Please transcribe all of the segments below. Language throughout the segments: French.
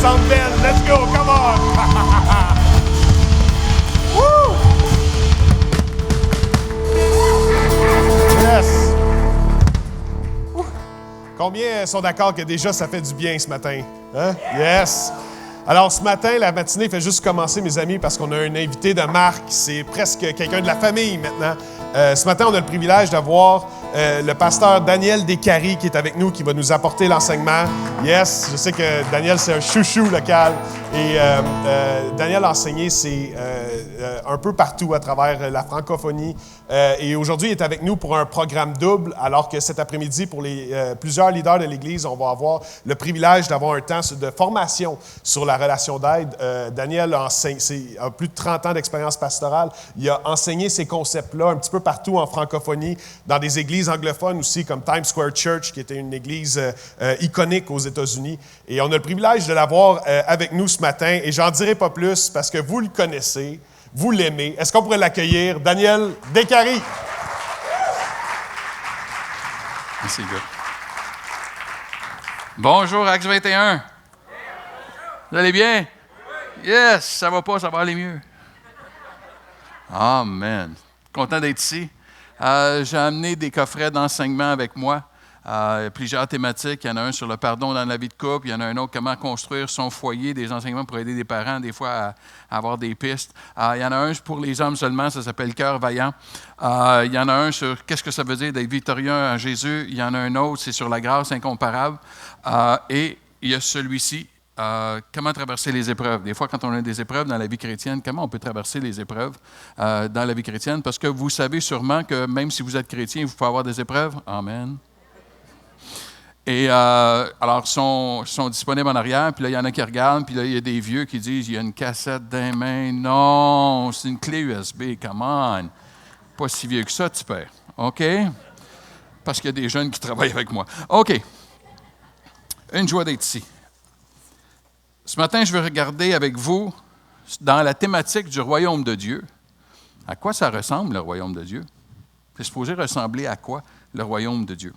Centre Bell. Let's go, come on! Woo! Yes! Combien sont d'accord que déjà ça fait du bien ce matin? Hein? Yes! Alors, ce matin, la matinée fait juste commencer, mes amis, parce qu'on a un invité de marque. C'est presque quelqu'un de la famille maintenant. Ce matin, on a le privilège d'avoir le pasteur Daniel Descaries qui est avec nous, qui va nous apporter l'enseignement. Yes, je sais que Daniel, c'est un chouchou local. Et Daniel a enseigné, un peu partout à travers la francophonie. Et aujourd'hui, il est avec nous pour un programme double, alors que cet après-midi, pour plusieurs leaders de l'Église, on va avoir le privilège d'avoir un temps de formation sur la relation d'aide. Daniel a plus de 30 ans d'expérience pastorale. Il a enseigné ces concepts-là un petit peu partout en francophonie, dans des églises anglophones aussi, comme Times Square Church, qui était une église iconique aux États-Unis. Et on a le privilège de l'avoir avec nous ce matin. Et j'en dirai pas plus parce que vous le connaissez, vous l'aimez. Est-ce qu'on pourrait l'accueillir? Daniel Descaries. Merci, gars. Bonjour, Acts 21. Vous allez bien? Yes, ça va pas, ça va aller mieux. Amen. Content d'être ici. J'ai amené des coffrets d'enseignement avec moi. Plusieurs thématiques. Il y en a un sur le pardon dans la vie de couple. Il y en a un autre, comment construire son foyer, des enseignements pour aider des parents, des fois, à avoir des pistes. Il y en a un pour les hommes seulement, ça s'appelle Cœur vaillant. Il y en a un sur qu'est-ce que ça veut dire d'être victorieux en Jésus. Il y en a un autre, c'est sur la grâce incomparable. Et il y a celui-ci, comment traverser les épreuves. Des fois, quand on a des épreuves dans la vie chrétienne, comment on peut traverser les épreuves dans la vie chrétienne? Parce que vous savez sûrement que même si vous êtes chrétien, vous pouvez avoir des épreuves. Amen. Et alors, ils sont disponibles en arrière, puis là, il y en a qui regardent, puis là, il y a des vieux qui disent, il y a une cassette dans les mains. Non, c'est une clé USB, come on. Pas si vieux que ça, tu perds. OK? Parce qu'il y a des jeunes qui travaillent avec moi. OK. Une joie d'être ici. Ce matin, je vais regarder avec vous, dans la thématique du royaume de Dieu, à quoi ça ressemble, le royaume de Dieu? C'est supposé ressembler à quoi, le royaume de Dieu?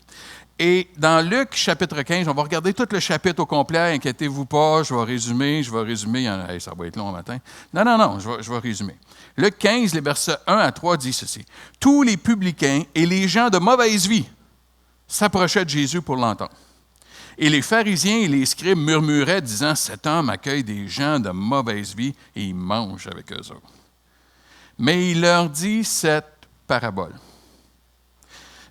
Et dans Luc, chapitre 15, on va regarder tout le chapitre au complet, inquiétez-vous pas, je vais résumer, ça va être long le matin. Non, je vais résumer. Luc 15, les versets 1 à 3 dit ceci. « Tous les publicains et les gens de mauvaise vie s'approchaient de Jésus pour l'entendre. Et les pharisiens et les scribes murmuraient, disant, « Cet homme accueille des gens de mauvaise vie et il mange avec eux autres. » Mais il leur dit cette parabole.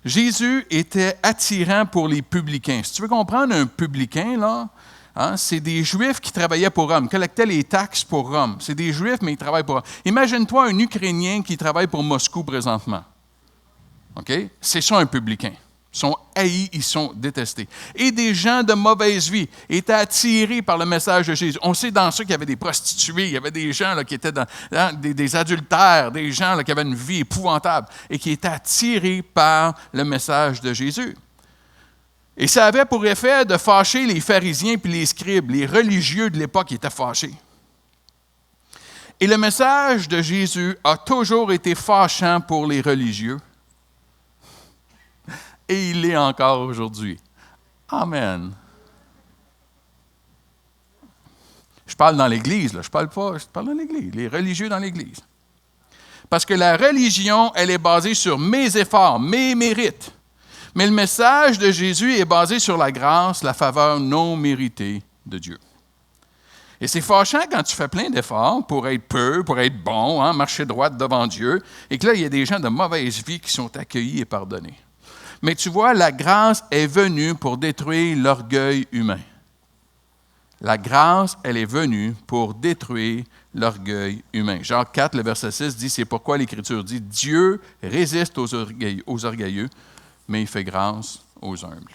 Jésus était attirant pour les publicains. Si tu veux comprendre un publicain, là, c'est des Juifs qui travaillaient pour Rome, collectaient les taxes pour Rome. C'est des Juifs, mais ils travaillent pour Rome. Imagine-toi un Ukrainien qui travaille pour Moscou présentement. OK? C'est ça un publicain. Ils sont haïs, ils sont détestés. Et des gens de mauvaise vie étaient attirés par le message de Jésus. On sait dans ça qu'il y avait des prostituées, il y avait des gens là, qui étaient des adultères, des gens là, qui avaient une vie épouvantable et qui étaient attirés par le message de Jésus. Et ça avait pour effet de fâcher les pharisiens puis les scribes, les religieux de l'époque qui étaient fâchés. Et le message de Jésus a toujours été fâchant pour les religieux. Et il l'est encore aujourd'hui. Amen. Je parle dans l'Église, là. Je parle dans l'Église, les religieux dans l'Église. Parce que la religion, elle est basée sur mes efforts, mes mérites. Mais le message de Jésus est basé sur la grâce, la faveur non méritée de Dieu. Et c'est fâchant quand tu fais plein d'efforts pour être peu, pour être bon, marcher droit devant Dieu, et que là, il y a des gens de mauvaise vie qui sont accueillis et pardonnés. Mais tu vois, la grâce est venue pour détruire l'orgueil humain. La grâce, elle est venue pour détruire l'orgueil humain. Jacques 4, le verset 6 dit, c'est pourquoi l'Écriture dit, Dieu résiste aux orgueilleux, mais il fait grâce aux humbles.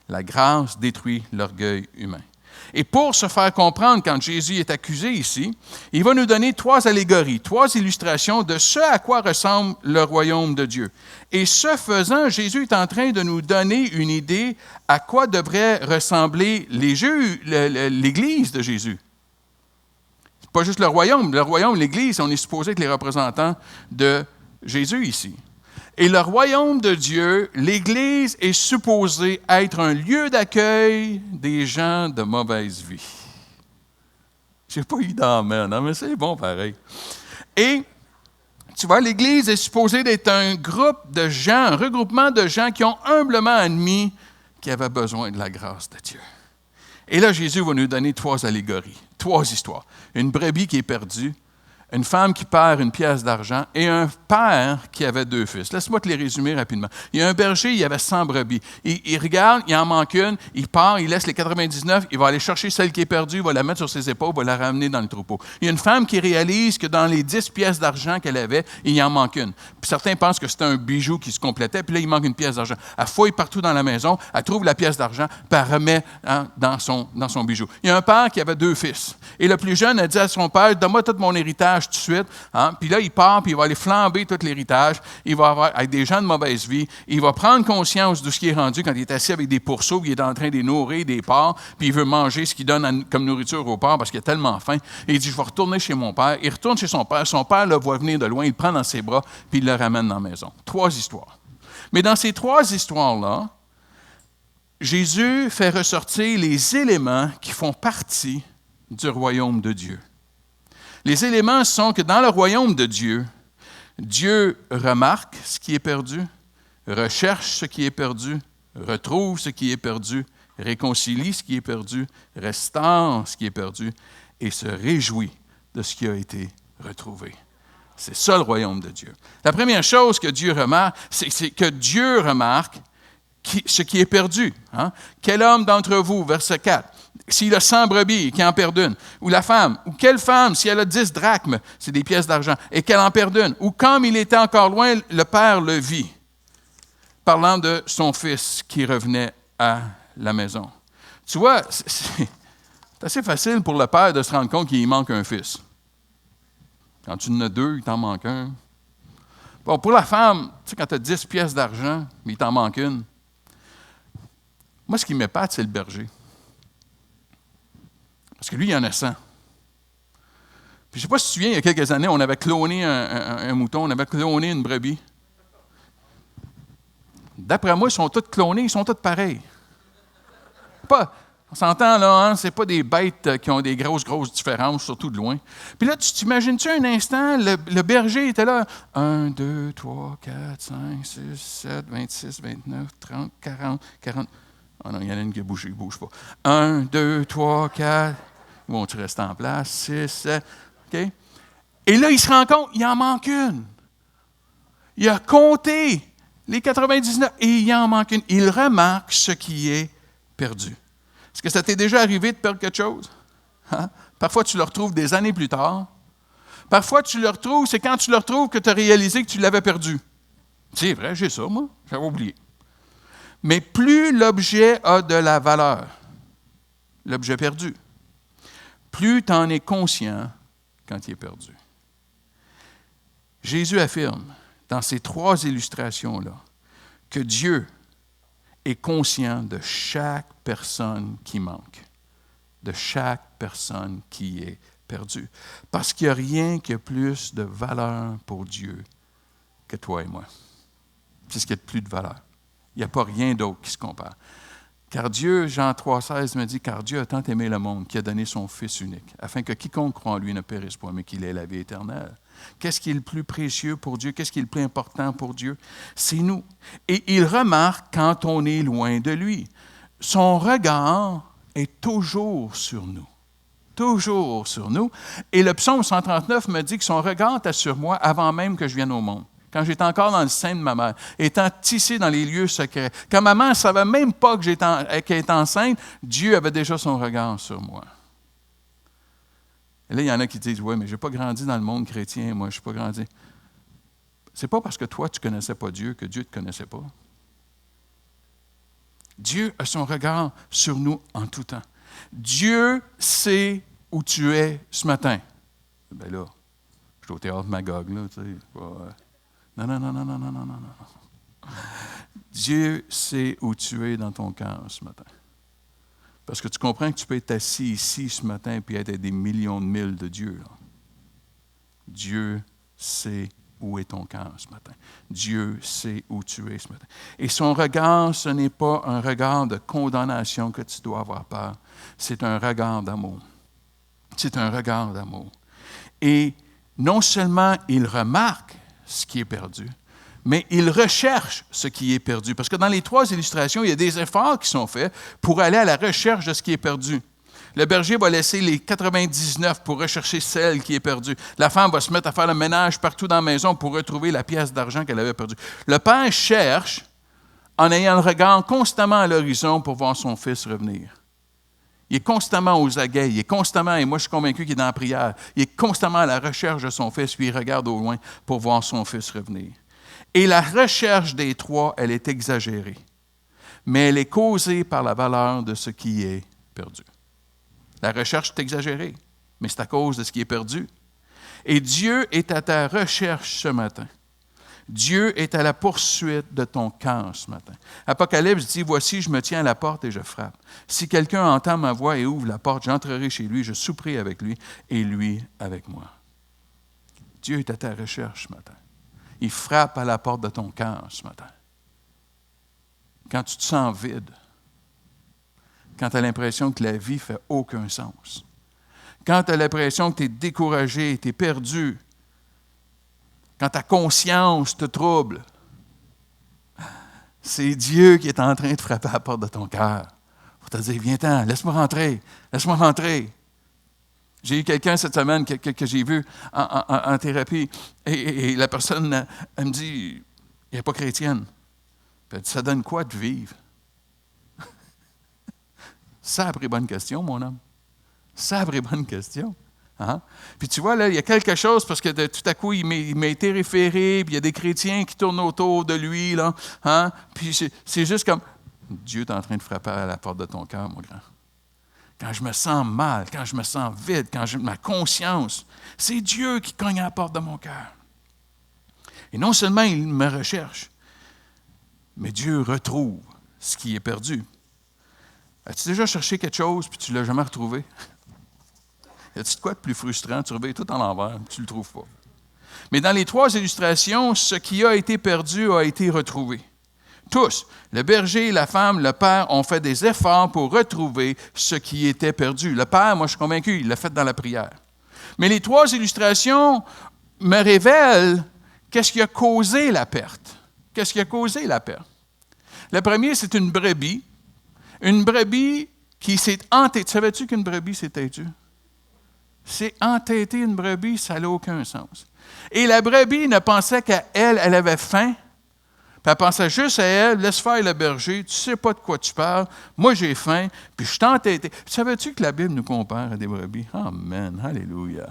La grâce détruit l'orgueil humain. Et pour se faire comprendre, quand Jésus est accusé ici, il va nous donner 3 allégories, 3 illustrations de ce à quoi ressemble le royaume de Dieu. Et ce faisant, Jésus est en train de nous donner une idée à quoi devrait ressembler l'Église de Jésus. Ce n'est pas juste le royaume, l'Église, on est supposé être les représentants de Jésus ici. Et le royaume de Dieu, l'Église est supposée être un lieu d'accueil des gens de mauvaise vie. J'ai pas eu d'amen, hein, mais c'est bon pareil. Et tu vois, l'Église est supposée d'être un groupe de gens, un regroupement de gens qui ont humblement admis qu'ils avaient besoin de la grâce de Dieu. Et là, Jésus va nous donner 3 allégories, 3 histoires. Une brebis qui est perdue, une femme qui perd une pièce d'argent et un père qui avait 2 fils. Laisse-moi te les résumer rapidement. Il y a un berger, il y avait 100 brebis. Il regarde, il en manque une, il part, il laisse les 99, il va aller chercher celle qui est perdue, il va la mettre sur ses épaules, il va la ramener dans le troupeau. Il y a une femme qui réalise que dans les 10 pièces d'argent qu'elle avait, il en manque une. Puis certains pensent que c'était un bijou qui se complétait, puis là, il manque une pièce d'argent. Elle fouille partout dans la maison, elle trouve la pièce d'argent, puis elle remet dans son bijou. Il y a un père qui avait 2 fils. Et le plus jeune a dit à son père, « Donne-moi tout mon héritage tout de suite. » Puis là, il part, puis il va aller flamber tout l'héritage. Il va avoir, avec des gens de mauvaise vie, il va prendre conscience de ce qui est rendu quand il est assis avec des pourceaux, puis il est en train de les nourrir des porcs, puis il veut manger ce qu'il donne comme nourriture aux porcs parce qu'il a tellement faim. Et il dit, « Je vais retourner chez mon père. » Il retourne chez son père. Son père le voit venir de loin, il le prend dans ses bras, puis il le ramène dans la maison. 3 histoires. Mais dans ces 3 histoires-là, Jésus fait ressortir les éléments qui font partie du royaume de Dieu. Les éléments sont que dans le royaume de Dieu, Dieu remarque ce qui est perdu, recherche ce qui est perdu, retrouve ce qui est perdu, réconcilie ce qui est perdu, restaure ce qui est perdu et se réjouit de ce qui a été retrouvé. C'est ça le royaume de Dieu. La première chose que Dieu remarque, c'est que Dieu remarque ce qui est perdu. Quel homme d'entre vous, verset 4, s'il a 100 brebis et qu'il en perd une, ou la femme, ou quelle femme, si elle a 10 drachmes, c'est des pièces d'argent, et qu'elle en perd une, ou comme il était encore loin, le père le vit, parlant de son fils qui revenait à la maison. Tu vois, c'est assez facile pour le père de se rendre compte qu'il manque un fils. Quand tu en as 2, il t'en manque un. Bon, pour la femme, tu sais, quand tu as 10 pièces d'argent, mais il t'en manque une. Moi, ce qui m'épate, c'est le berger. Parce que lui, il en a 100. Puis, je ne sais pas si tu te souviens, il y a quelques années, on avait cloné un mouton, on avait cloné une brebis. D'après moi, ils sont tous clonés, ils sont tous pareils. On s'entend là, c'est pas des bêtes qui ont des grosses différences, surtout de loin. Puis là, tu t'imagines-tu un instant, le berger était là, 1, 2, 3, 4, 5, 6, 7, 26, 29, 30, 40. Ah non, il y en a une qui a bougé, il ne bouge pas. 1, 2, 3, 4. Bon, tu restes en place. 6, 7. OK? Et là, il se rend compte, il en manque une. Il a compté les 99 et il en manque une. Il remarque ce qui est perdu. Est-ce que ça t'est déjà arrivé de perdre quelque chose? Parfois, tu le retrouves des années plus tard. Parfois, tu le retrouves, c'est quand tu le retrouves que tu as réalisé que tu l'avais perdu. C'est vrai, j'ai ça, moi. J'avais oublié. Mais plus l'objet a de la valeur, l'objet perdu, plus tu en es conscient quand il est perdu. Jésus affirme dans ces 3 illustrations-là que Dieu est conscient de chaque personne qui manque, de chaque personne qui est perdue. Parce qu'il n'y a rien qui a plus de valeur pour Dieu que toi et moi. C'est ce qui a de plus de valeur. Il n'y a pas rien d'autre qui se compare. Car Dieu, Jean 3,16 me dit, « Car Dieu a tant aimé le monde qu'il a donné son Fils unique, afin que quiconque croit en lui ne périsse pas, mais qu'il ait la vie éternelle. » Qu'est-ce qui est le plus précieux pour Dieu? Qu'est-ce qui est le plus important pour Dieu? C'est nous. Et il remarque quand on est loin de lui. Son regard est toujours sur nous. Toujours sur nous. Et le psaume 139 me dit que son regard était sur moi avant même que je vienne au monde. Quand j'étais encore dans le sein de ma mère, étant tissé dans les lieux secrets. Quand ma mère ne savait même pas qu'elle était enceinte, Dieu avait déjà son regard sur moi. Et là, il y en a qui disent, « Oui, mais je n'ai pas grandi dans le monde chrétien, moi, je n'ai pas grandi. » C'est pas parce que toi, tu ne connaissais pas Dieu que Dieu ne te connaissait pas. Dieu a son regard sur nous en tout temps. Dieu sait où tu es ce matin. Bien là, je suis au théâtre Magog, là, tu sais. Non. Dieu sait où tu es dans ton cœur ce matin. Parce que tu comprends que tu peux être assis ici ce matin et être à des millions de milles de Dieu. Là. Dieu sait où est ton cœur ce matin. Dieu sait où tu es ce matin. Et son regard, ce n'est pas un regard de condamnation que tu dois avoir peur. C'est un regard d'amour. C'est un regard d'amour. Et non seulement il remarque ce qui est perdu, mais il recherche ce qui est perdu. Parce que dans les 3 illustrations, il y a des efforts qui sont faits pour aller à la recherche de ce qui est perdu. Le berger va laisser les 99 pour rechercher celle qui est perdue. La femme va se mettre à faire le ménage partout dans la maison pour retrouver la pièce d'argent qu'elle avait perdue. Le père cherche en ayant le regard constamment à l'horizon pour voir son fils revenir. Il est constamment aux aguets, il est constamment, et moi je suis convaincu qu'il est dans la prière, il est constamment à la recherche de son fils, puis il regarde au loin pour voir son fils revenir. Et la recherche des 3, elle est exagérée, mais elle est causée par la valeur de ce qui est perdu. La recherche est exagérée, mais c'est à cause de ce qui est perdu. Et Dieu est à ta recherche ce matin. Dieu est à la poursuite de ton cœur ce matin. Apocalypse dit, « Voici, je me tiens à la porte et je frappe. Si quelqu'un entend ma voix et ouvre la porte, j'entrerai chez lui, je souperai avec lui et lui avec moi. » Dieu est à ta recherche ce matin. Il frappe à la porte de ton cœur ce matin. Quand tu te sens vide, quand tu as l'impression que la vie ne fait aucun sens, quand tu as l'impression que tu es découragé, tu es perdu, quand ta conscience te trouble, c'est Dieu qui est en train de frapper à la porte de ton cœur pour te dire, viens-t'en, laisse-moi rentrer, laisse-moi rentrer. J'ai eu quelqu'un cette semaine que j'ai vu en thérapie et la personne, elle me dit, elle n'est pas chrétienne. Elle dit, ça donne quoi de vivre? Ça a pris bonne question, mon homme. Ça a pris bonne question. Hein? Puis tu vois, là, il y a quelque chose, parce que tout à coup, il m'a été référé, puis il y a des chrétiens qui tournent autour de lui, là. Hein? Puis c'est juste comme, Dieu est en train de frapper à la porte de ton cœur, mon grand. Quand je me sens mal, quand je me sens vide, quand ma conscience, c'est Dieu qui cogne à la porte de mon cœur. Et non seulement il me recherche, mais Dieu retrouve ce qui est perdu. As-tu déjà cherché quelque chose puis tu ne l'as jamais retrouvé? Y a-t-il de quoi de plus frustrant? Tu reviens tout en l'envers, tu ne le trouves pas. Mais dans les 3 illustrations, ce qui a été perdu a été retrouvé. Tous, le berger, la femme, le père, ont fait des efforts pour retrouver ce qui était perdu. Le père, moi je suis convaincu, il l'a fait dans la prière. Mais les 3 illustrations me révèlent qu'est-ce qui a causé la perte. Qu'est-ce qui a causé la perte? Le premier, c'est une brebis. Une brebis qui s'est entêtée. Savais-tu qu'une brebis s'est têtue? C'est entêter une brebis, ça n'a aucun sens. Et la brebis ne pensait qu'à elle, elle avait faim. Puis elle pensait juste à elle, laisse faire le berger, tu ne sais pas de quoi tu parles, moi j'ai faim, puis je suis entêté. Savais-tu que la Bible nous compare à des brebis? Amen, alléluia.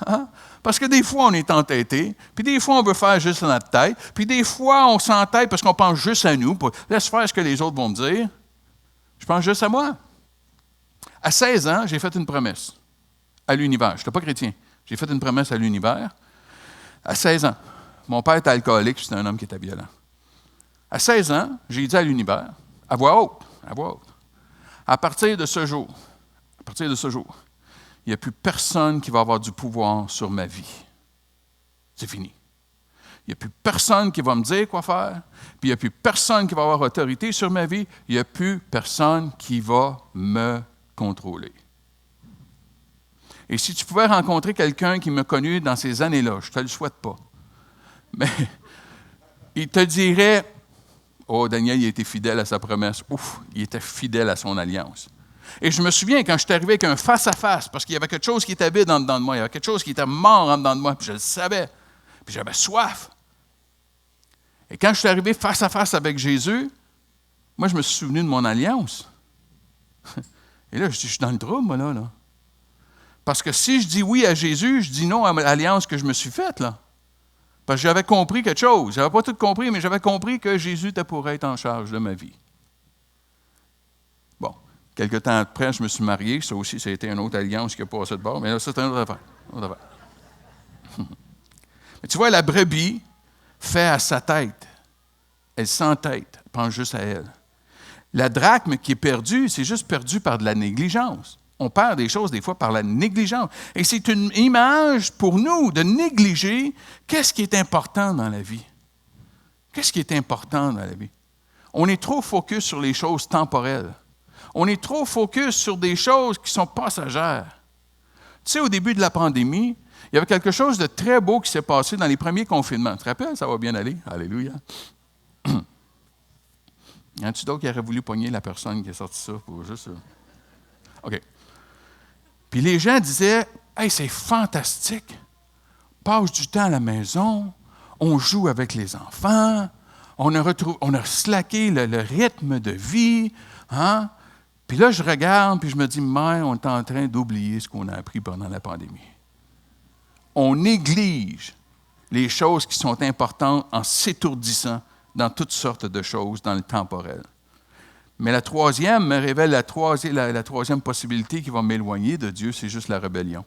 Hein? Parce que des fois, on est entêté, puis des fois, on veut faire juste notre tête, puis des fois, on s'entête parce qu'on pense juste à nous. Laisse faire ce que les autres vont me dire. Je pense juste à moi. À 16 ans, j'ai fait une promesse à l'univers. Je n'étais pas chrétien. J'ai fait une promesse à l'univers. À 16 ans, mon père était alcoolique, c'était un homme qui était violent. À 16 ans, j'ai dit à l'univers, à voix haute, à partir de ce jour, il n'y a plus personne qui va avoir du pouvoir sur ma vie. C'est fini. Il n'y a plus personne qui va me dire quoi faire, puis il n'y a plus personne qui va avoir autorité sur ma vie, il n'y a plus personne qui va me contrôler. Et si tu pouvais rencontrer quelqu'un qui m'a connu dans ces années-là, je ne te le souhaite pas, mais il te dirait, « Oh, Daniel, il a été fidèle à sa promesse. Ouf, il était fidèle à son alliance. » Et je me souviens quand je suis arrivé avec un face-à-face, parce qu'il y avait quelque chose qui était vide en dedans de moi, il y avait quelque chose qui était mort en dedans de moi, puis je le savais, puis j'avais soif. Et quand je suis arrivé face-à-face avec Jésus, moi, je me suis souvenu de mon alliance. Et là, je dis, je suis dans le trouble, moi, là. Parce que si je dis oui à Jésus, je dis non à l'alliance que je me suis faite, là. Parce que j'avais compris quelque chose. Je n'avais pas tout compris, mais j'avais compris que Jésus était pour être en charge de ma vie. Bon, quelque temps après, je me suis marié. Ça aussi, ça a été une autre alliance qui a passé de bord. Mais là, c'est une autre affaire. Mais tu vois, la brebis fait à sa tête. Elle s'entête, elle pense juste à elle. La drachme qui est perdue, c'est juste perdu par de la négligence. On perd des choses des fois par la négligence. Et c'est une image pour nous de négliger qu'est-ce qui est important dans la vie. Qu'est-ce qui est important dans la vie? On est trop focus sur les choses temporelles. On est trop focus sur des choses qui sont passagères. Tu sais, au début de la pandémie, il y avait quelque chose de très beau qui s'est passé dans les premiers confinements. Tu te rappelles? Ça va bien aller. Alléluia. Y en a-tu d'autres qui auraient voulu pogner la personne qui a sorti ça pour juste... OK. Puis les gens disaient, « Hey, c'est fantastique. Passe du temps à la maison, on joue avec les enfants, on a slacké le rythme de vie. Hein? » Puis là, je regarde, puis je me dis, « Mais on est en train d'oublier ce qu'on a appris pendant la pandémie. » On néglige les choses qui sont importantes en s'étourdissant dans toutes sortes de choses dans le temporel. Mais la troisième me révèle la troisième possibilité qui va m'éloigner de Dieu, c'est juste la rébellion.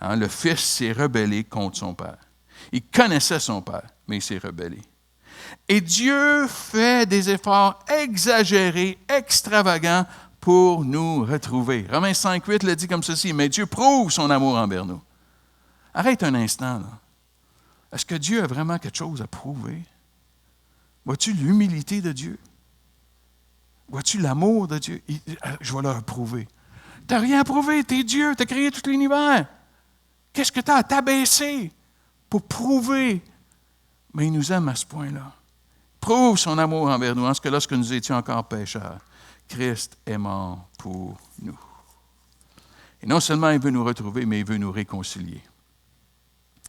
Hein, le Fils s'est rebellé contre son Père. Il connaissait son Père, mais il s'est rebellé. Et Dieu fait des efforts exagérés, extravagants pour nous retrouver. Romains 5,8 le dit comme ceci, « Mais Dieu prouve son amour envers nous. » Arrête un instant, là. Est-ce que Dieu a vraiment quelque chose à prouver? Vois-tu l'humilité de Dieu? Vois-tu l'amour de Dieu? Je vais leur prouver. Tu n'as rien à prouver, tu es Dieu, tu as créé tout l'univers. Qu'est-ce que tu as à t'abaisser pour prouver? Mais il nous aime à ce point-là. Prouve son amour envers nous, en ce que lorsque nous étions encore pécheurs, Christ est mort pour nous. Et non seulement il veut nous retrouver, mais il veut nous réconcilier.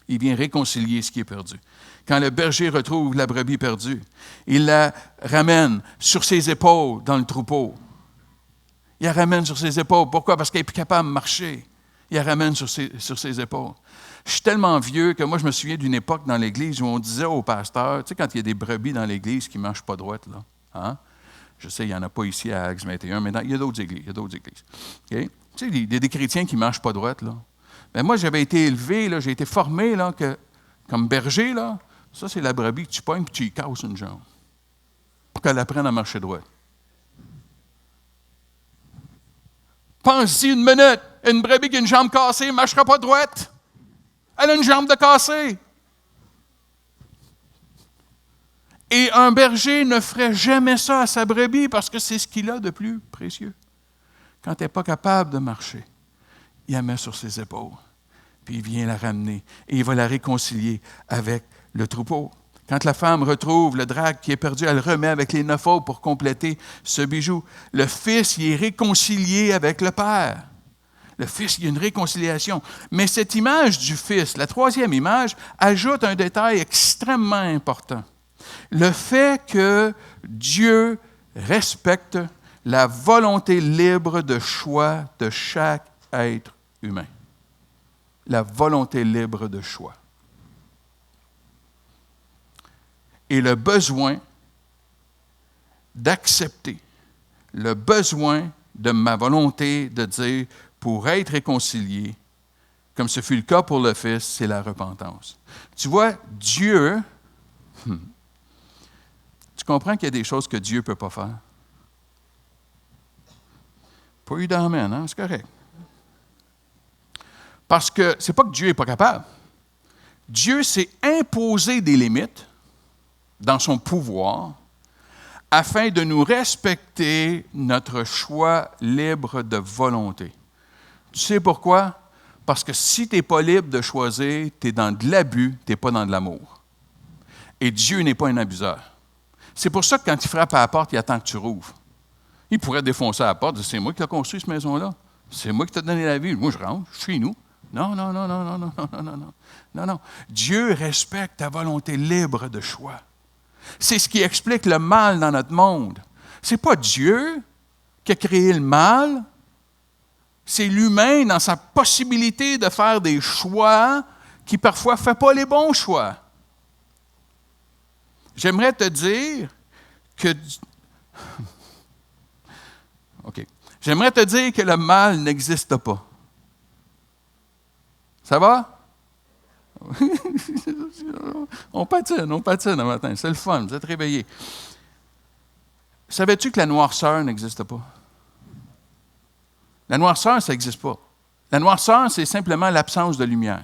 Il vient réconcilier ce qui est perdu. Quand le berger retrouve la brebis perdue, il la ramène sur ses épaules dans le troupeau. Il la ramène sur ses épaules. Pourquoi? Parce qu'elle n'est plus capable de marcher. Il la ramène sur ses épaules. Je suis tellement vieux que moi, je me souviens d'une époque dans l'Église où on disait aux pasteurs, tu sais, quand il y a des brebis dans l'Église qui ne marchent pas droite, là, hein? Je sais, il n'y en a pas ici à Acts 21, mais il y a d'autres églises. Okay? Tu sais, il y a des chrétiens qui ne marchent pas droite, là. Ben moi, j'avais été élevé, là, j'ai été formé là, comme berger. Là, ça, c'est la brebis que tu pognes et tu y casses une jambe pour qu'elle apprenne à marcher droit. Pense-y une minute, une brebis qui a une jambe cassée ne marchera pas droite. Elle a une jambe de cassée. Et un berger ne ferait jamais ça à sa brebis parce que c'est ce qu'il a de plus précieux. Quand elle n'est pas capable de marcher, il la met sur ses épaules, puis il vient la ramener, et il va la réconcilier avec le troupeau. Quand la femme retrouve le drac qui est perdu, elle le remet avec les 9 autres pour compléter ce bijou. Le Fils, il est réconcilié avec le Père. Le Fils, il y a une réconciliation. Mais cette image du Fils, la troisième image, ajoute un détail extrêmement important. Le fait que Dieu respecte la volonté libre de choix de chaque être humain. La volonté libre de choix. Et le besoin d'accepter, le besoin de ma volonté de dire, pour être réconcilié, comme ce fut le cas pour le Fils, c'est la repentance. Tu vois, Dieu, tu comprends qu'il y a des choses que Dieu ne peut pas faire? Pas eu d'amen, hein? C'est correct. Parce que ce n'est pas que Dieu n'est pas capable. Dieu s'est imposé des limites dans son pouvoir afin de nous respecter notre choix libre de volonté. Tu sais pourquoi? Parce que si tu n'es pas libre de choisir, tu es dans de l'abus, tu n'es pas dans de l'amour. Et Dieu n'est pas un abuseur. C'est pour ça que quand il frappe à la porte, il attend que tu rouvres. Il pourrait défoncer à la porte, c'est moi qui ai construit cette maison-là. C'est moi qui t'ai donné la vie. Moi, je rentre, je suis chez nous. Non. Dieu respecte ta volonté libre de choix. C'est ce qui explique le mal dans notre monde. Ce n'est pas Dieu qui a créé le mal. C'est l'humain dans sa possibilité de faire des choix qui parfois ne fait pas les bons choix. J'aimerais te dire que... OK. J'aimerais te dire que le mal n'existe pas. Ça va? on patine le matin. C'est le fun, vous êtes réveillés. Savais-tu que la noirceur n'existe pas? La noirceur, ça n'existe pas. La noirceur, c'est simplement l'absence de lumière.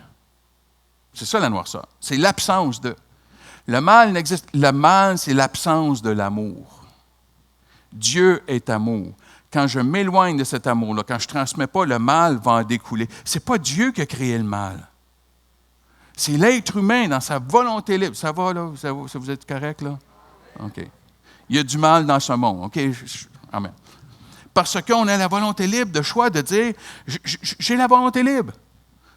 C'est ça la noirceur. C'est l'absence de... Le mal n'existe... Le mal, c'est l'absence de l'amour. Dieu est amour. quand je m'éloigne de cet amour-là, quand je ne transmets pas, le mal va en découler. Ce n'est pas Dieu qui a créé le mal. C'est l'être humain dans sa volonté libre. Ça va, là? Vous êtes correct, là? OK. Il y a du mal dans ce monde. OK? Amen. Parce qu'on a la volonté libre de choix de dire, j'ai la volonté libre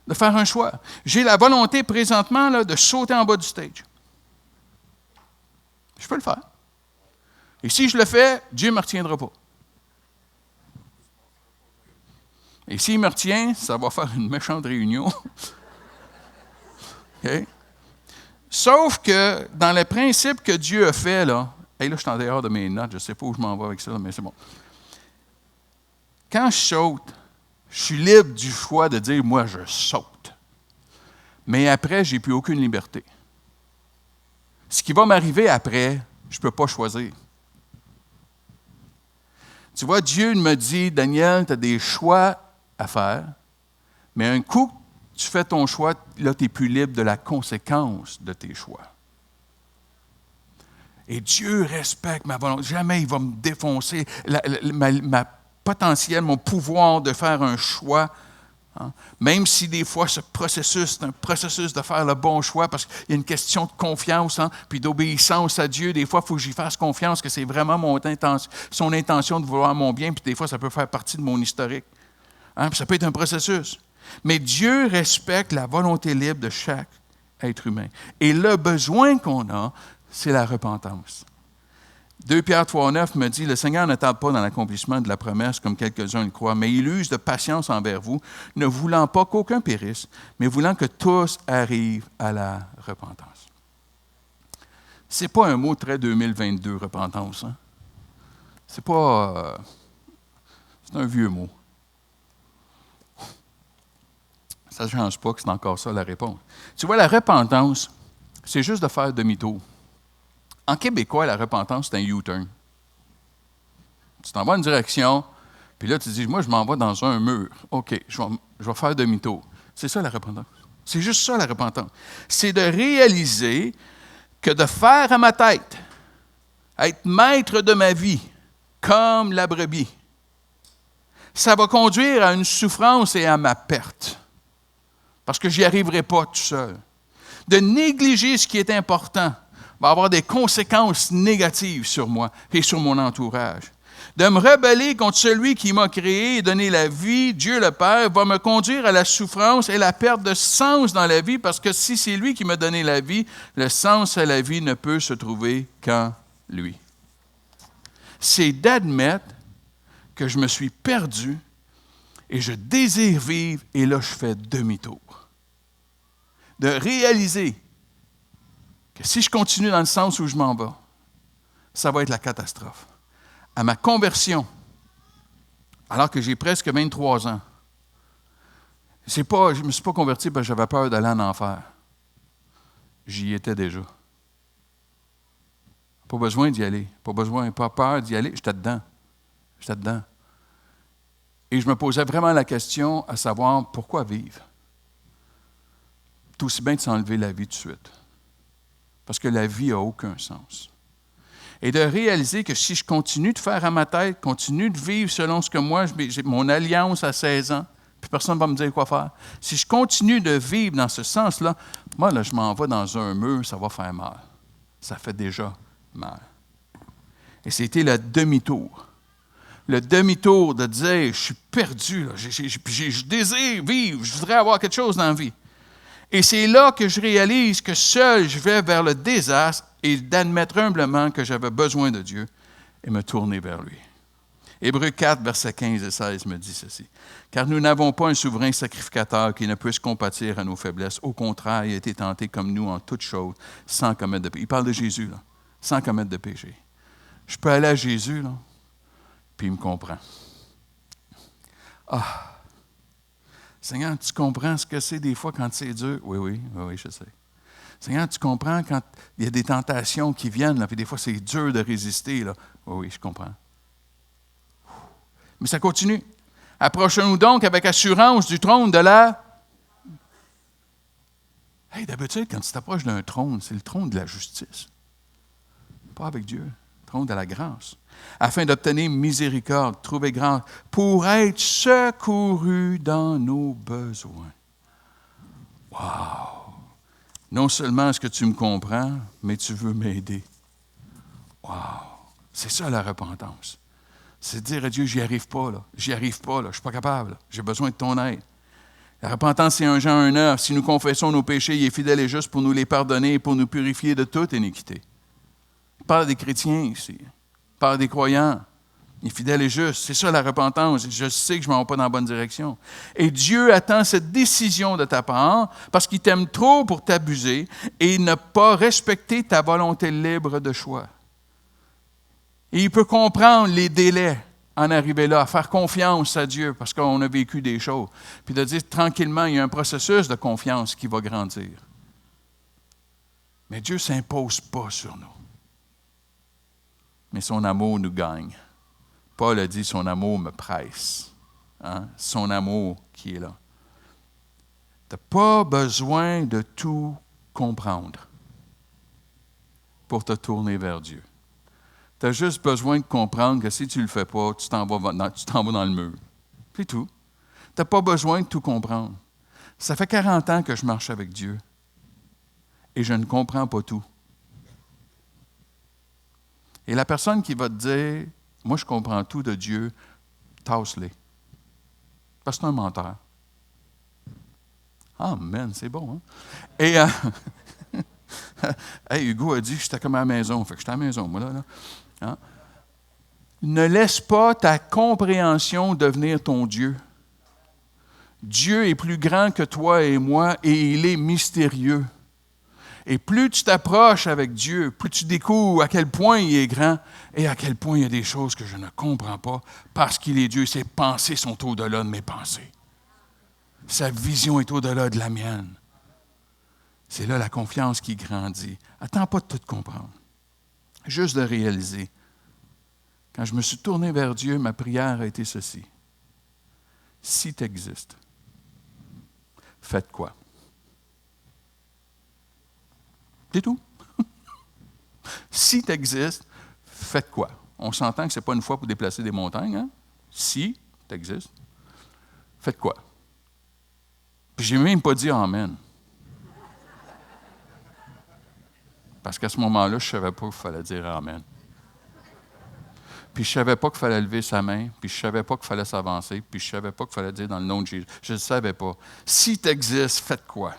de faire un choix. J'ai la volonté présentement là, de sauter en bas du stage. Je peux le faire. Et si je le fais, Dieu ne me retiendra pas. Et s'il me retient, ça va faire une méchante réunion. Okay? Sauf que dans le principe que Dieu a fait, là je suis en dehors de mes notes, je ne sais pas où je m'en vais avec ça, mais c'est bon. Quand je saute, je suis libre du choix de dire, moi, je saute. Mais après, je n'ai plus aucune liberté. Ce qui va m'arriver après, je ne peux pas choisir. Tu vois, Dieu me dit, Daniel, tu as des choix à faire, mais un coup tu fais ton choix, là, tu n'es plus libre de la conséquence de tes choix. Et Dieu respecte ma volonté. Jamais il va me défoncer ma potentiel, mon pouvoir de faire un choix. Hein? Même si des fois, ce processus, c'est un processus de faire le bon choix, parce qu'il y a une question de confiance, puis d'obéissance à Dieu. Des fois, il faut que j'y fasse confiance, que c'est vraiment son intention de vouloir mon bien, puis des fois, ça peut faire partie de mon historique. Hein? Puis ça peut être un processus. Mais Dieu respecte la volonté libre de chaque être humain. Et le besoin qu'on a, c'est la repentance. 2 Pierre 3,9 me dit, « Le Seigneur ne tarde pas dans l'accomplissement de la promesse, comme quelques-uns le croient, mais il use de patience envers vous, ne voulant pas qu'aucun périsse, mais voulant que tous arrivent à la repentance. » Ce n'est pas un mot très 2022, repentance. Hein? C'est pas... c'est un vieux mot. Ça ne change pas que c'est encore ça la réponse. Tu vois, la repentance, c'est juste de faire demi-tour. En québécois, la repentance, c'est un U-turn. Tu t'en vas en une direction, puis là, tu te dis, moi, je m'en vais dans un mur. OK, je vais faire demi-tour. C'est ça la repentance. C'est juste ça la repentance. C'est de réaliser que de faire à ma tête, être maître de ma vie, comme la brebis, ça va conduire à une souffrance et à ma perte. Parce que je n'y arriverai pas tout seul. De négliger ce qui est important va avoir des conséquences négatives sur moi et sur mon entourage. De me rebeller contre celui qui m'a créé et donné la vie, Dieu le Père, va me conduire à la souffrance et la perte de sens dans la vie, parce que si c'est lui qui m'a donné la vie, le sens à la vie ne peut se trouver qu'en lui. C'est d'admettre que je me suis perdu et je désire vivre, et là, je fais demi-tour. De réaliser que si je continue dans le sens où je m'en vais, ça va être la catastrophe. À ma conversion, alors que j'ai presque 23 ans, je ne me suis pas converti parce que j'avais peur d'aller en enfer. J'y étais déjà. Pas besoin d'y aller. Pas peur d'y aller. J'étais dedans. Et je me posais vraiment la question à savoir pourquoi vivre. C'est aussi bien de s'enlever la vie tout de suite. Parce que la vie n'a aucun sens. Et de réaliser que si je continue de faire à ma tête, continue de vivre selon ce que moi, j'ai mon alliance à 16 ans, puis personne ne va me dire quoi faire. Si je continue de vivre dans ce sens-là, moi, là, je m'en vais dans un mur, ça va faire mal. Ça fait déjà mal. Et c'était le demi-tour. Le demi-tour de dire, je suis perdu, là, je désire vivre, je voudrais avoir quelque chose dans la vie. Et c'est là que je réalise que seul je vais vers le désastre et d'admettre humblement que j'avais besoin de Dieu et me tourner vers lui. Hébreux 4, versets 15 et 16 me dit ceci. « Car nous n'avons pas un souverain sacrificateur qui ne puisse compatir à nos faiblesses. Au contraire, il a été tenté comme nous en toutes choses, sans commettre de péché. » Il parle de Jésus, là, sans commettre de péché. Je peux aller à Jésus, là, puis il me comprend. Ah! Seigneur, tu comprends ce que c'est des fois quand c'est dur? Oui, je sais. Seigneur, tu comprends quand il y a des tentations qui viennent, là, puis des fois c'est dur de résister, là. Oui, je comprends. Mais ça continue. Approchons-nous donc avec assurance du trône de la... Hey, d'habitude, quand tu t'approches d'un trône, c'est le trône de la justice. Pas avec Dieu. trône de la grâce, afin d'obtenir miséricorde, trouver grâce, pour être secouru dans nos besoins. Wow! Non seulement est-ce que tu me comprends, mais tu veux m'aider. Wow! C'est ça la repentance. C'est dire à Dieu, j'y arrive pas, là. J'y arrive pas, là. Je suis pas capable, là. J'ai besoin de ton aide. La repentance, c'est 1 Jean 1:9. Si nous confessons nos péchés, il est fidèle et juste pour nous les pardonner et pour nous purifier de toute iniquité. Il parle des chrétiens ici. Il parle des croyants. Il est fidèle et juste. C'est ça la repentance. Je sais que je ne m'en vais pas dans la bonne direction. Et Dieu attend cette décision de ta part parce qu'il t'aime trop pour t'abuser et ne pas respecter ta volonté libre de choix. Et il peut comprendre les délais en arriver là, faire confiance à Dieu parce qu'on a vécu des choses. Puis de dire tranquillement, il y a un processus de confiance qui va grandir. Mais Dieu ne s'impose pas sur nous. Mais son amour nous gagne. Paul a dit, son amour me presse. Hein? Son amour qui est là. Tu n'as pas besoin de tout comprendre pour te tourner vers Dieu. Tu as juste besoin de comprendre que si tu ne le fais pas, tu t'en vas dans le mur. C'est tout. Tu n'as pas besoin de tout comprendre. Ça fait 40 ans que je marche avec Dieu et je ne comprends pas tout. Et la personne qui va te dire, moi je comprends tout de Dieu, tasse-les. Parce que c'est un menteur. Amen, c'est bon, hein? Et hey, Hugo a dit que j'étais comme à la maison. Fait que j'étais à la maison, moi, là. Hein? Ne laisse pas ta compréhension devenir ton Dieu. Dieu est plus grand que toi et moi et il est mystérieux. Et plus tu t'approches avec Dieu, plus tu découvres à quel point il est grand et à quel point il y a des choses que je ne comprends pas parce qu'il est Dieu. Ses pensées sont au-delà de mes pensées. Sa vision est au-delà de la mienne. C'est là la confiance qui grandit. Attends pas de tout comprendre. Juste de réaliser. Quand je me suis tourné vers Dieu, ma prière a été ceci. Si tu existes, faites quoi? C'est tout. Si tu existes, faites quoi? On s'entend que ce n'est pas une fois pour déplacer des montagnes. Hein? Si tu existes, faites quoi? Puis je n'ai même pas dit Amen. Parce qu'à ce moment-là, je ne savais pas qu'il fallait dire Amen. Puis je ne savais pas qu'il fallait lever sa main, puis je ne savais pas qu'il fallait s'avancer, puis je ne savais pas qu'il fallait dire dans le nom de Jésus. Je ne savais pas. Si tu existes, faites quoi?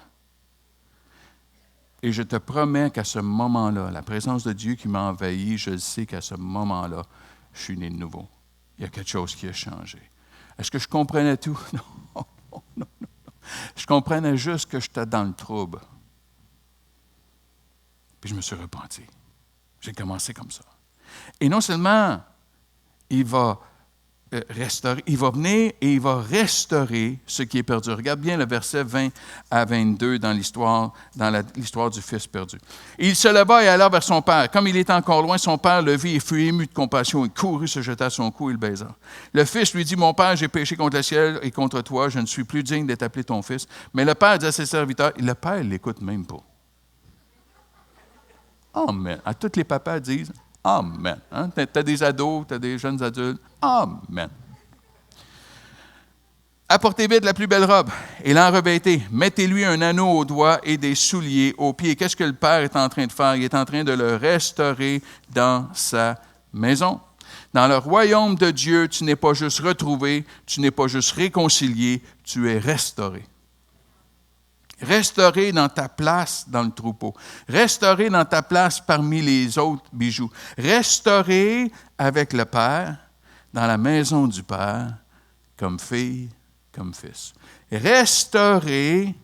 Et je te promets qu'à ce moment-là, la présence de Dieu qui m'a envahi, je sais qu'à ce moment-là, je suis né de nouveau. Il y a quelque chose qui a changé. Est-ce que je comprenais tout? Non. Je comprenais juste que j'étais dans le trouble. Puis je me suis repenti. J'ai commencé comme ça. Et non seulement il va restaurer, il va venir et il va restaurer ce qui est perdu. Regarde bien le verset 20 à 22 dans l'histoire du fils perdu. Et il se leva et alla vers son père. Comme il était encore loin, son père le vit et fut ému de compassion. Il courut, se jeta à son cou et le baisa. Le fils lui dit, « Mon père, j'ai péché contre le ciel et contre toi. Je ne suis plus digne d'être appelé ton fils. » Mais le père dit à ses serviteurs, le père ne l'écoute même pas. Amen. À tous les papas disent, Amen. Hein? Tu as des ados, tu as des jeunes adultes. Amen. Apportez vite la plus belle robe et l'en revêtez. Mettez-lui un anneau au doigt et des souliers aux pieds. Qu'est-ce que le Père est en train de faire? Il est en train de le restaurer dans sa maison. Dans le royaume de Dieu, tu n'es pas juste retrouvé, tu n'es pas juste réconcilié, tu es restauré. Restauré dans ta place dans le troupeau. Restauré dans ta place parmi les autres bijoux. Restauré avec le Père, dans la maison du Père, comme fille, comme fils. Restauré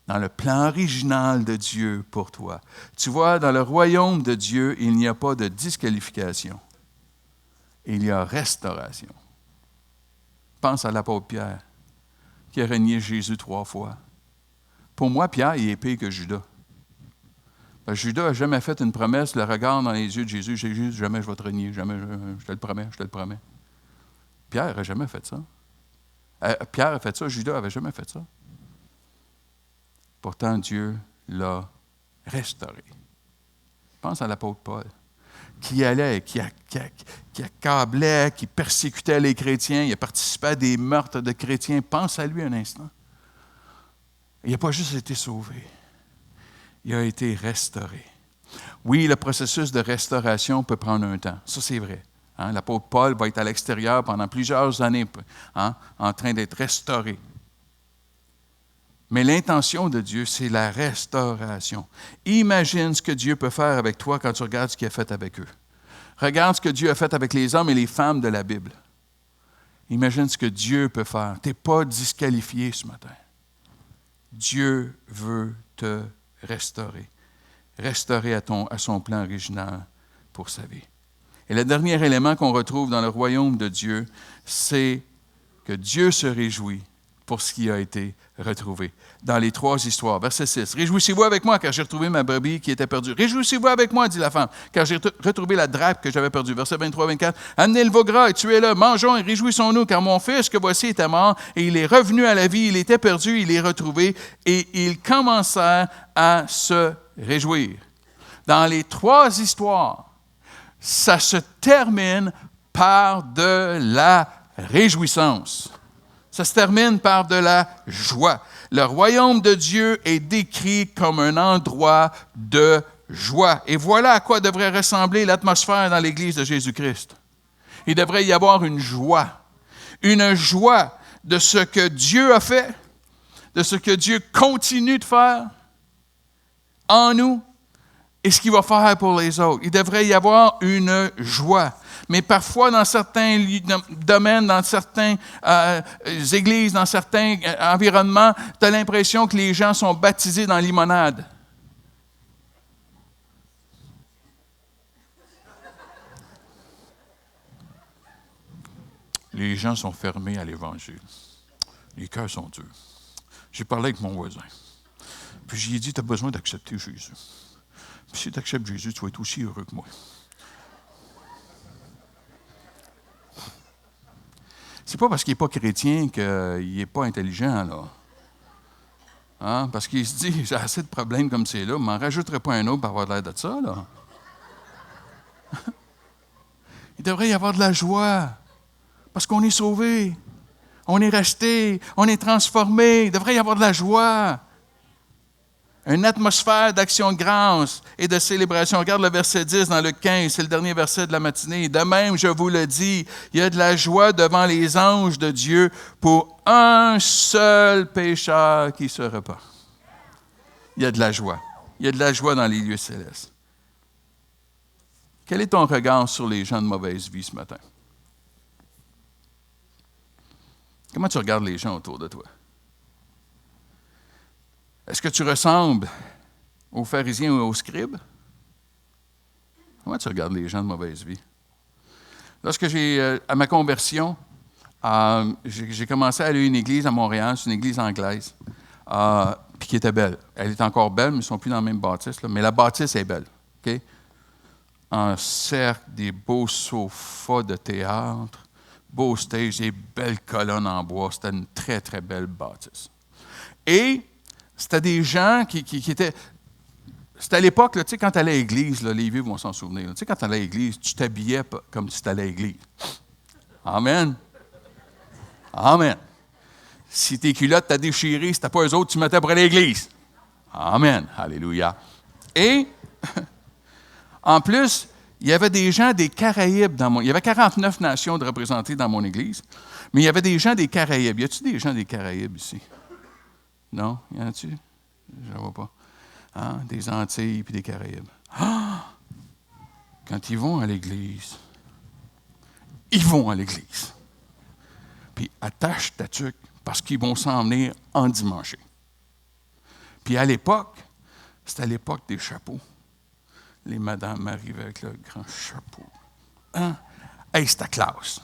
dans le plan original de Dieu pour toi. Tu vois, dans le royaume de Dieu, il n'y a pas de disqualification. Il y a restauration. Pense à l'apôtre Pierre, qui a renié Jésus 3 fois. Pour moi, Pierre, il est pire que Judas. Parce que Judas n'a jamais fait une promesse, le regard dans les yeux de Jésus, Jésus, jamais je vais te renier, jamais, je te le promets, je te le promets. Pierre n'a jamais fait ça. Pierre a fait ça, Judas n'avait jamais fait ça. Pourtant, Dieu l'a restauré. Pense à l'apôtre Paul. qui allait, qui accablait, qui persécutait les chrétiens. Il a participé à des meurtres de chrétiens. Pense à lui un instant. Il n'a pas juste été sauvé. Il a été restauré. Oui, le processus de restauration peut prendre un temps. Ça, c'est vrai. Hein? L'apôtre Paul va être à l'extérieur pendant plusieurs années en train d'être restauré. Mais l'intention de Dieu, c'est la restauration. Imagine ce que Dieu peut faire avec toi quand tu regardes ce qu'il a fait avec eux. Regarde ce que Dieu a fait avec les hommes et les femmes de la Bible. Imagine ce que Dieu peut faire. Tu n'es pas disqualifié ce matin. Dieu veut te restaurer. Restaurer à son plan original pour sa vie. Et le dernier élément qu'on retrouve dans le royaume de Dieu, c'est que Dieu se réjouit pour ce qui a été retrouvé. Dans les 3 histoires. Verset 6. « Réjouissez-vous avec moi, car j'ai retrouvé ma brebis qui était perdue. Réjouissez-vous avec moi, dit la femme, car j'ai retrouvé la drachme que j'avais perdue. » Verset 23-24. « Amenez le veau gras et tuez-le. Mangeons et réjouissons-nous, car mon fils que voici était mort, et il est revenu à la vie. Il était perdu, il est retrouvé. » Et ils commencèrent à se réjouir. Dans les 3 histoires, ça se termine par de la réjouissance. Ça se termine par de la joie. Le royaume de Dieu est décrit comme un endroit de joie. Et voilà à quoi devrait ressembler l'atmosphère dans l'Église de Jésus-Christ. Il devrait y avoir une joie de ce que Dieu a fait, de ce que Dieu continue de faire en nous et ce qu'il va faire pour les autres. Il devrait y avoir une joie. Mais parfois, dans certains domaines, dans certaines églises, dans certains environnements, tu as l'impression que les gens sont baptisés dans limonade. Les gens sont fermés à l'Évangile. Les cœurs sont durs. J'ai parlé avec mon voisin. Puis j'ai dit, tu as besoin d'accepter Jésus. Puis si tu acceptes Jésus, tu vas être aussi heureux que moi. C'est pas parce qu'il n'est pas chrétien qu'il n'est pas intelligent, là. Hein? Parce qu'il se dit, j'ai assez de problèmes comme c'est là, je m'en rajouterai pas un autre pour avoir l'air de ça, là. Il devrait y avoir de la joie, parce qu'on est sauvé, on est racheté, on est transformé, il devrait y avoir de la joie. Une atmosphère d'action de grâce et de célébration. Regarde le verset 10 dans Luc 15, c'est le dernier verset de la matinée. De même, je vous le dis, il y a de la joie devant les anges de Dieu pour un seul pécheur qui se repent. Il y a de la joie. Il y a de la joie dans les lieux célestes. Quel est ton regard sur les gens de mauvaise vie ce matin? Comment tu regardes les gens autour de toi? Est-ce que tu ressembles aux pharisiens ou aux scribes? Comment tu regardes les gens de mauvaise vie? Lorsque à ma conversion, j'ai commencé à aller à une église à Montréal, c'est une église anglaise, puis qui était belle. Elle est encore belle, mais ils ne sont plus dans la même bâtisse, là, mais la bâtisse est belle. Okay? Un cercle, des beaux sofas de théâtre, beaux stages, des belles colonnes en bois. C'était une très, très belle bâtisse. Et c'était des gens qui étaient... C'était à l'époque, là, tu sais, quand tu allais à l'église, là, les vieux vont s'en souvenir. Tu sais, quand tu allais à l'église, tu t'habillais comme si tu allais à l'église. Amen. Amen. Si tes culottes t'as déchirées, si c'était pas eux autres, tu mettais pour aller à l'église. Amen. Alléluia. Et, en plus, il y avait des gens des Caraïbes il y avait 49 nations de représentées dans mon église, mais il y avait des gens des Caraïbes. Y a-t-il des gens des Caraïbes ici? Non? Y en a-tu? Je ne vois pas. Hein? Des Antilles puis des Caraïbes. Ah! Quand ils vont à l'église, puis attache ta tuque parce qu'ils vont s'en venir endimanchés. Puis à l'époque, c'était à l'époque des chapeaux. Les madames arrivaient avec le grand chapeau. Hein? Hey, c'était classe.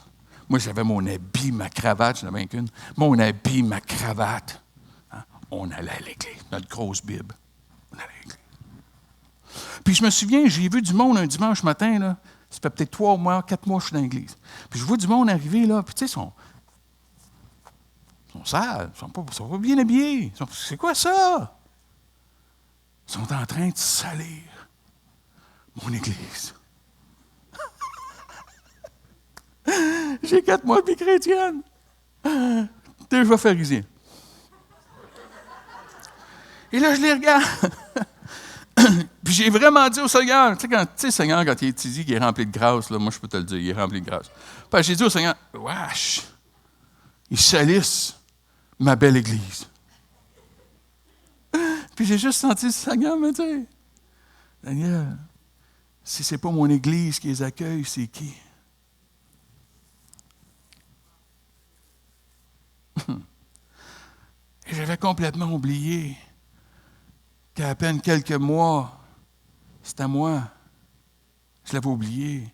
Moi, j'avais mon habit, ma cravate, je n'avais qu'une. Mon habit, ma cravate. Hein? On allait à l'église, notre grosse Bible. On allait à l'église. Puis je me souviens, j'ai vu du monde un dimanche matin, là. Ça fait peut-être 3 mois, 4 mois que je suis dans l'église. Puis je vois du monde arriver, là, puis tu sais, ils sont sales, ils sont pas bien habillés. C'est quoi ça? Ils sont en train de salir mon église. J'ai 4 mois de vie chrétienne. 2 fois pharisien. Et là, je les regarde. Puis j'ai vraiment dit au Seigneur, tu sais, Seigneur, quand il dit qu'il est rempli de grâce, là, moi, je peux te le dire, il est rempli de grâce. Puis j'ai dit au Seigneur, wesh, ils salissent ma belle Église. Puis j'ai juste senti le Seigneur me dire, Daniel, si ce n'est pas mon Église qui les accueille, c'est qui? Et j'avais complètement oublié qu'à peine quelques mois, c'était moi. Je l'avais oublié.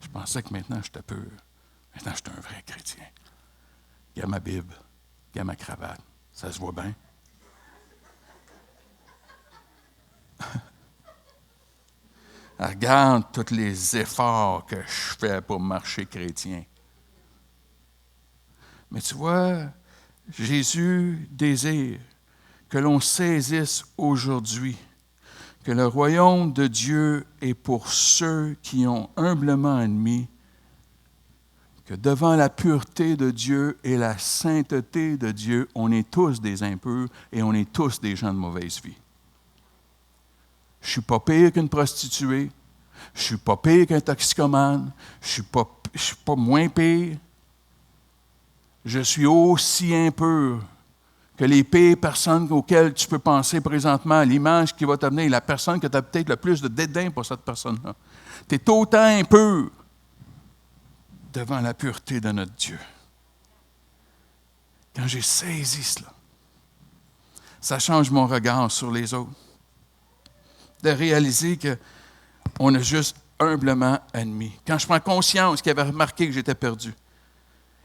Je pensais que maintenant, j'étais pur. Maintenant, j'étais un vrai chrétien. Il y a ma Bible, il y a ma cravate. Ça se voit bien. Regarde tous les efforts que je fais pour marcher chrétien. Mais tu vois, Jésus désire que l'on saisisse aujourd'hui que le royaume de Dieu est pour ceux qui ont humblement admis que devant la pureté de Dieu et la sainteté de Dieu, on est tous des impurs et on est tous des gens de mauvaise vie. Je ne suis pas pire qu'une prostituée, je ne suis pas pire qu'un toxicomane, je ne suis pas moins pire. Je suis aussi impur que les pires personnes auxquelles tu peux penser présentement, l'image qui va t'amener, la personne que tu as peut-être le plus de dédain pour cette personne-là. Tu es autant impur devant la pureté de notre Dieu. Quand j'ai saisi cela, ça change mon regard sur les autres. De réaliser qu'on a juste humblement admis. Quand je prends conscience qu'il avait remarqué que j'étais perdu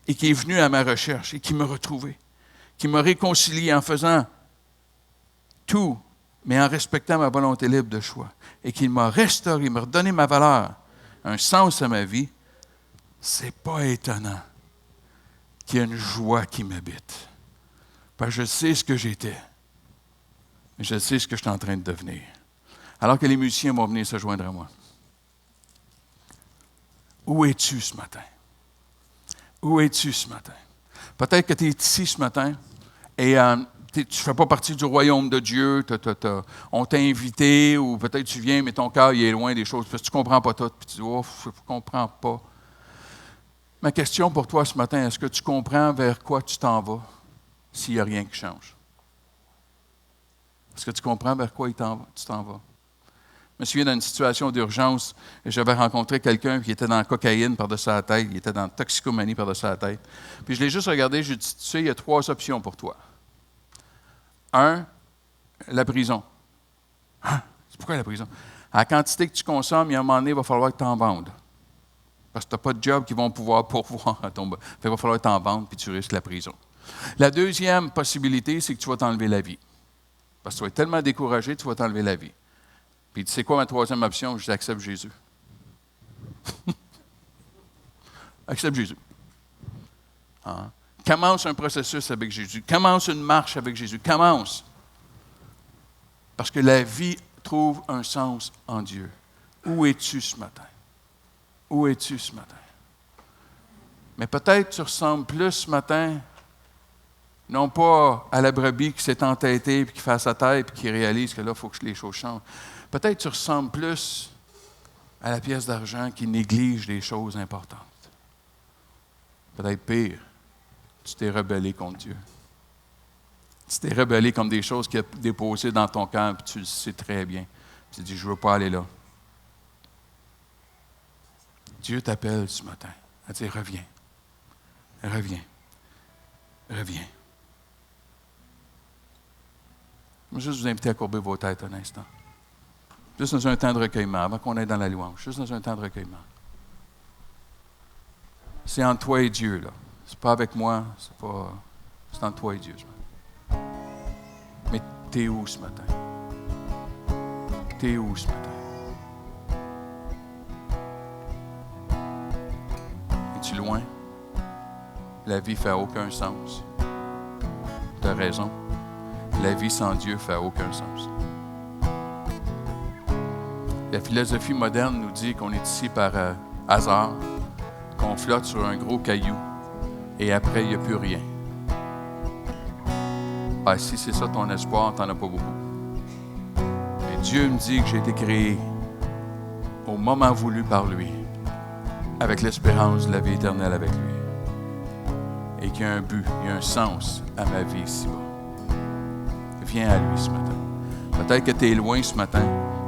et qu'il est venu à ma recherche et qu'il m'a retrouvé, qui m'a réconcilié en faisant tout, mais en respectant ma volonté libre de choix, et qu'il m'a restauré, m'a redonné ma valeur, un sens à ma vie, c'est pas étonnant qu'il y ait une joie qui m'habite. Parce que je sais ce que j'étais, mais je sais ce que je suis en train de devenir. Alors que les musiciens vont venir se joindre à moi. Où es-tu ce matin? Où es-tu ce matin? Peut-être que tu es ici ce matin et tu ne fais pas partie du royaume de Dieu. On t'a invité ou peut-être tu viens, mais ton cœur il est loin des choses parce que tu ne comprends pas tout. Puis tu dis, oh, je ne comprends pas. Ma question pour toi ce matin, est-ce que tu comprends vers quoi tu t'en vas s'il n'y a rien qui change? Est-ce que tu comprends vers quoi tu t'en vas? Je me souviens d'une situation d'urgence, j'avais rencontré quelqu'un qui était dans la cocaïne par-dessus la tête, il était dans la toxicomanie par-dessus la tête. Puis je l'ai juste regardé, je lui ai dit, tu sais, il y a 3 options pour toi. 1, la prison. Hein? C'est pourquoi la prison? À la quantité que tu consommes, il y a un moment donné, il va falloir que tu en vendes. Parce que tu n'as pas de job qui vont pouvoir pourvoir à ton bas. Il va falloir que tu en vendes, puis tu risques la prison. La deuxième possibilité, c'est que tu vas t'enlever la vie. Parce que tu vas être tellement découragé, tu vas t'enlever la vie. Puis tu sais quoi ma 3e option? Je dis, accepte Jésus. Accepte Jésus. Hein? Commence un processus avec Jésus. Commence une marche avec Jésus. Commence. Parce que la vie trouve un sens en Dieu. Où es-tu ce matin? Où es-tu ce matin? Mais peut-être tu ressembles plus ce matin, non pas à la brebis qui s'est entêtée, puis qui fait sa tête, puis qui réalise que là, il faut que les choses changent. Peut-être tu ressembles plus à la pièce d'argent qui néglige des choses importantes. Peut-être pire, tu t'es rebellé contre Dieu. Tu t'es rebellé contre des choses qu'il a déposées dans ton cœur, puis tu le sais très bien. Tu te dis, je ne veux pas aller là. Dieu t'appelle ce matin à dire, reviens, reviens, reviens. Je vais juste vous inviter à courber vos têtes un instant. Juste dans un temps de recueillement, avant qu'on aille dans la louange. Juste dans un temps de recueillement. C'est entre toi et Dieu, là. C'est pas avec moi, c'est entre toi et Dieu. Mais t'es où ce matin? T'es où ce matin? Es-tu loin? La vie fait aucun sens. Tu as raison. La vie sans Dieu fait aucun sens. La philosophie moderne nous dit qu'on est ici par hasard, qu'on flotte sur un gros caillou et après, il n'y a plus rien. Ben, si c'est ça ton espoir, tu n'en as pas beaucoup. Mais Dieu me dit que j'ai été créé au moment voulu par lui, avec l'espérance de la vie éternelle avec lui. Et qu'il y a un but, il y a un sens à ma vie ici-bas. Viens à lui ce matin. Peut-être que tu es loin ce matin,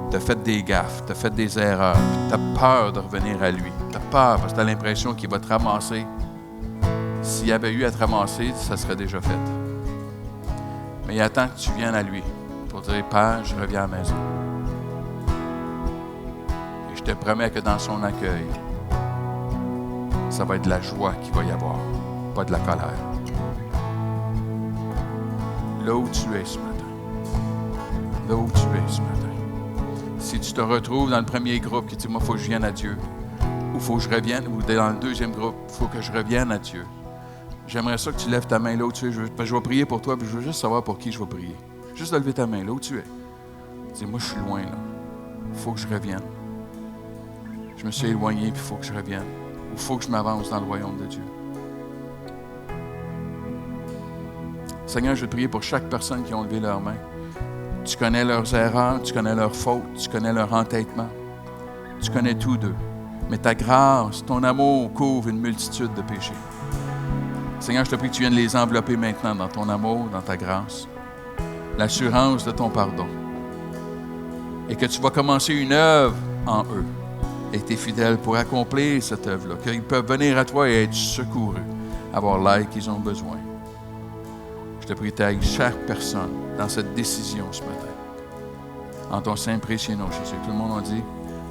tu as fait des gaffes, tu as fait des erreurs, tu as peur de revenir à lui. Tu as peur parce que tu as l'impression qu'il va te ramasser. S'il y avait eu à te ramasser, ça serait déjà fait. Mais il attend que tu viennes à lui pour dire, Père, je reviens à la maison. Et je te promets que dans son accueil, ça va être de la joie qu'il va y avoir, pas de la colère. Là où tu es ce matin, là où tu es ce matin, si tu te retrouves dans le premier groupe qui dit, moi, il faut que je vienne à Dieu, ou il faut que je revienne, ou dans le deuxième groupe, il faut que je revienne à Dieu. J'aimerais ça que tu lèves ta main là où tu es. Je vais prier pour toi, puis je veux juste savoir pour qui je vais prier. Juste de lever ta main là où tu es. Dis, moi, je suis loin, là. Il faut que je revienne. Je me suis éloigné, puis il faut que je revienne. Ou il faut que je m'avance dans le royaume de Dieu. Seigneur, je vais te prier pour chaque personne qui a levé leurs mains. Tu connais leurs erreurs, tu connais leurs fautes, tu connais leur entêtement. Tu connais tout d'eux. Mais ta grâce, ton amour couvre une multitude de péchés. Seigneur, je te prie que tu viennes les envelopper maintenant dans ton amour, dans ta grâce, l'assurance de ton pardon. Et que tu vas commencer une œuvre en eux. Et tu es fidèle pour accomplir cette œuvre-là. Qu'ils peuvent venir à toi et être secourus, avoir l'aide qu'ils ont besoin. Je te prie que tu ailles chaque personne dans cette décision ce matin. En ton saint précieux nom, Jésus. Tout le monde a dit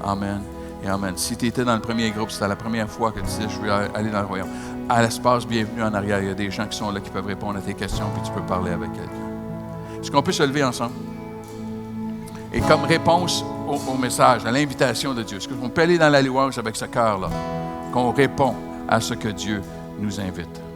Amen et Amen. Si tu étais dans le premier groupe, c'était la première fois que tu disais je veux aller dans le royaume. À l'espace bienvenue en arrière, il y a des gens qui sont là qui peuvent répondre à tes questions puis tu peux parler avec quelqu'un. Est-ce qu'on peut se lever ensemble? Et comme réponse au message, à l'invitation de Dieu, est-ce qu'on peut aller dans la louange avec ce cœur-là? Qu'on répond à ce que Dieu nous invite.